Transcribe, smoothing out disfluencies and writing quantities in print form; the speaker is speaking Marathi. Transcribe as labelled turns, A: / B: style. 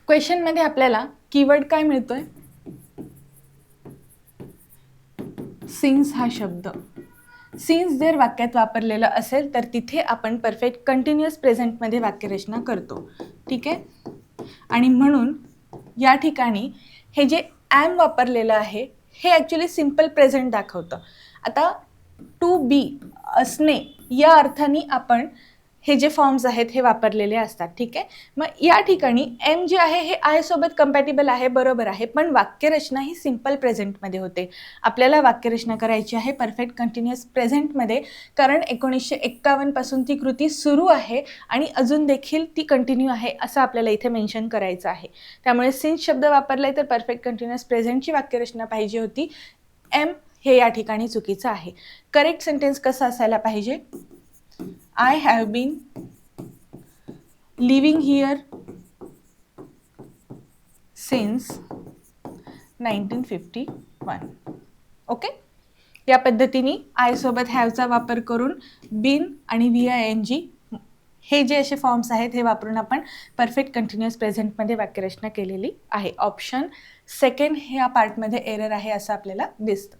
A: क्वेश्चनमध्ये आपल्याला कीवर्ड काय मिळतोय? सिन्स हा शब्द. सिन्स जर वाक्यात वापरलेला असेल तर तिथे आपण परफेक्ट कंटिन्युअस प्रेझेंटमध्ये वाक्यरचना करतो. ठीक आहे. आणि म्हणून या ठिकाणी हे जे ॲम वापरलेलं आहे हे ॲक्च्युली सिम्पल प्रेझेंट दाखवतं. आता टू बी असणे या अर्थाने आपण हे जे फॉर्म्स आहेत हे वापरलेले असतात. ठीक आहे. मग या ठिकाणी एम जे आहे हे आय सोबत कंपॅटिबल आहे, बरोबर आहे, पण वाक्यरचना ही सिम्पल प्रेझेंटमध्ये होते. आपल्याला वाक्यरचना करायची आहे परफेक्ट कंटिन्युअस प्रेझेंटमध्ये, कारण 1951 पासून ती कृती सुरू आहे आणि अजून देखील ती कंटिन्यू आहे असं आपल्याला इथे मेन्शन करायचं आहे. त्यामुळे सिन्स शब्द वापरलाय तर परफेक्ट कंटिन्युअस प्रेझेंटची वाक्यरचना पाहिजे होती. एम हे या ठिकाणी चुकीचं आहे. करेक्ट सेंटेन्स कसं असायला पाहिजे? I have been living here since 1951. Okay. या पद्धतीने आय सोबत हॅवचा वापर करून बीन आणि VING हे जे असे फॉर्म्स आहेत हे वापरून आपण परफेक्ट कंटिन्युअस प्रेझेंटमध्ये वाक्यरचना केलेली आहे. ऑप्शन सेकंड ह्या पार्टमध्ये एरर आहे असं आपल्याला दिसतं.